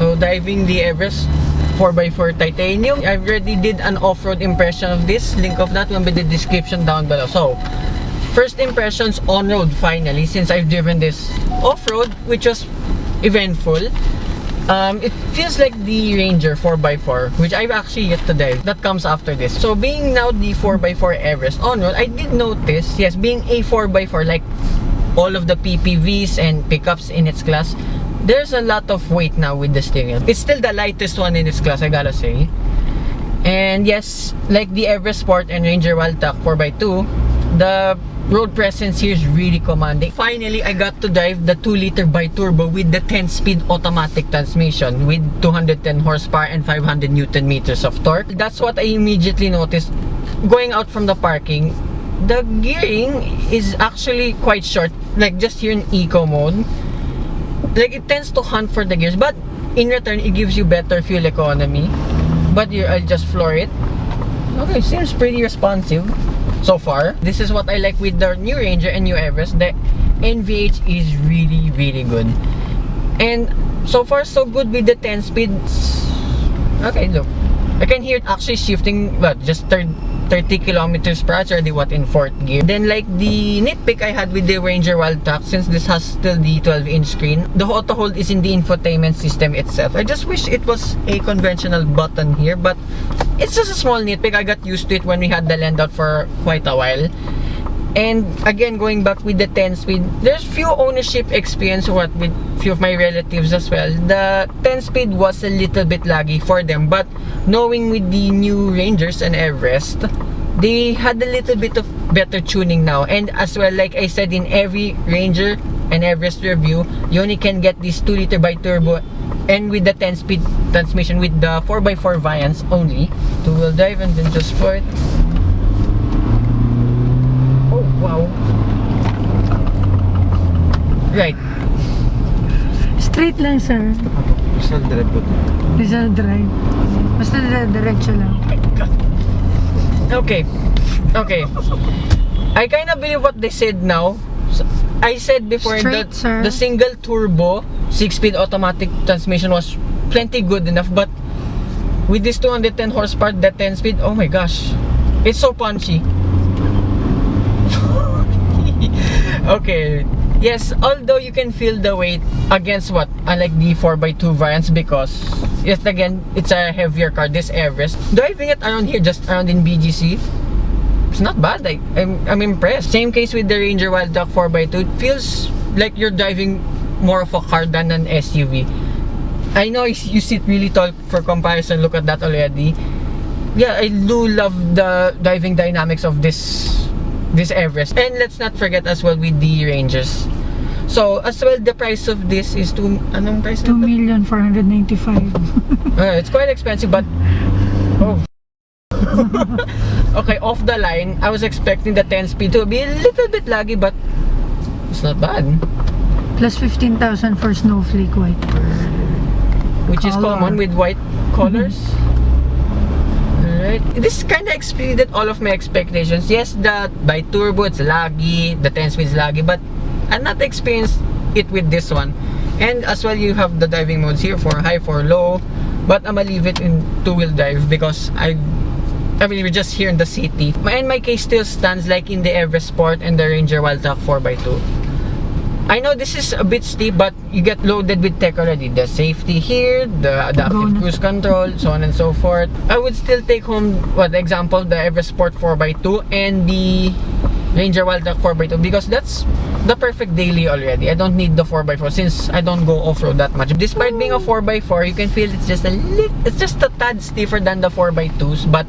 So driving the Everest 4x4 titanium. I already did an off-road impression of this. Link of that will be in the description down below. So first impressions on-road finally, since I've driven this off-road, which was eventful. It feels like the Ranger 4x4, which I've actually yet to drive. That comes after this. So being now the 4x4 Everest on-road, I did notice, yes, being a 4x4, like all of the PPVs and pickups in its class, there's a lot of weight now with the steering wheel. It's still the lightest one in its class, I gotta say. And yes, like the Everest Sport and Ranger Wildtrak 4x2, the road presence here is really commanding. Finally, I got to drive the 2-liter bi-turbo with the 10-speed automatic transmission with 210 horsepower and 500 Newton meters of torque. That's what I immediately noticed. Going out from the parking, the gearing is actually quite short. Like just here in eco mode, like it tends to hunt for the gears, but in return it gives you better fuel economy. But here I'll just floor it. Okay, seems pretty responsive so far. This is what I like with the new Ranger and new Everest. The NVH is really good, and so far so good with the 10 speeds. Okay, look, I can hear it actually shifting, but just 30 kilometers per hour. It's already what, in 4th gear. Then like the nitpick I had with the Ranger Wildtrak, since this has still the 12-inch screen, the auto hold is in the infotainment system itself. I just wish it was a conventional button here, but it's just a small nitpick. I got used to it when we had the land out for quite a while. And again, going back with the 10 speed, there's few ownership experience with few of my relatives as well. The 10 speed was a little bit laggy for them, but knowing with the new Rangers and Everest, they had a little bit of better tuning now. And as well, like I said, in every Ranger and Everest review, you only can get this 2-liter bi-turbo and with the 10-speed transmission with the 4x4 variants only. 2-wheel drive and then just sport. Oh wow. Right. Straight lang, sir. Rizal Drive po. Rizal Drive. Basta diretso lang. Okay. I kind of believe what they said now. I said before Straight, that the single turbo 6-speed automatic transmission was plenty good enough, but with this 210 horsepower, that 10 speed, oh my gosh, it's so punchy. Okay, yes, although you can feel the weight against what, unlike the 4x2 variants, because yes, again, it's a heavier car, this Everest. Driving it around here, just around in BGC, it's not bad. I'm impressed. Same case with the Ranger Wildtrak 4x2. It feels like you're driving more of a car than an SUV. I know you sit really tall for comparison. Look at that already. Yeah, I do love the driving dynamics of this Everest. And let's not forget as well with the Rangers. So as well, the price of this is anong price? 2,495,000. It's quite expensive, but oh. Okay, off the line, I was expecting the 10 speed to be a little bit laggy, but it's not bad. Plus 15,000 for snowflake white. Which is common with white colors. Alright. This kind of exceeded all of my expectations. Yes, the bi-turbo, it's laggy, the 10 speed is laggy, but I'm not experienced it with this one. And as well, you have the driving modes here for high, for low, but I'm gonna leave it in 2-wheel drive because I mean, we're just here in the city. And my case still stands like in the Everest Sport and the Ranger Wildtrak 4x2. I know this is a bit steep, but you get loaded with tech already. The safety here, the active cruise control, so on and so forth. I would still take home, what example, the Everest Sport 4x2 and the Ranger Wildtrak 4x2 because that's the perfect daily already. I don't need the 4x4 since I don't go off-road that much. Despite being a 4x4, you can feel it's just a tad stiffer than the 4x2s, but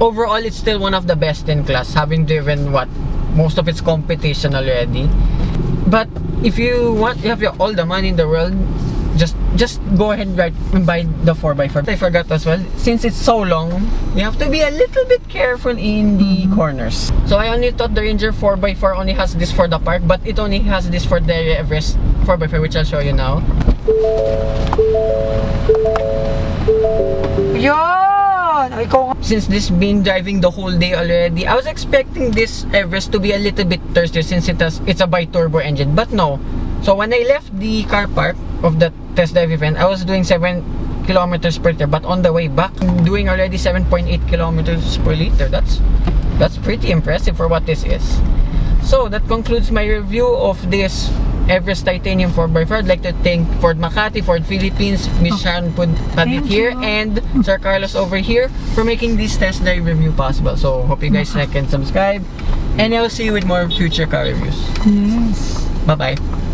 overall it's still one of the best in class, having driven most of its competition already. But if you have all the money in the world, just go ahead and buy the 4x4. I forgot as well, since it's so long, you have to be a little bit careful in the corners. So I only thought the Ranger 4x4 only has this for the park, but it only has this for the Everest 4x4, which I'll show you now. Since this been driving the whole day already, I was expecting this Everest to be a little bit thirstier since it's a bi-turbo engine, but no. So when I left the car park of that test drive event, I was doing 7 kilometers per liter, but on the way back, I'm doing already 7.8 kilometers per liter. That's pretty impressive for what this is. So that concludes my review of this Everest Titanium 4x4. I'd like to thank Ford Makati, Ford Philippines, Miss Sharon Padit here, and Sir Carlos over here for making this test drive review possible. So hope you guys like and subscribe, and I'll see you with more future car reviews. Yes. Bye bye.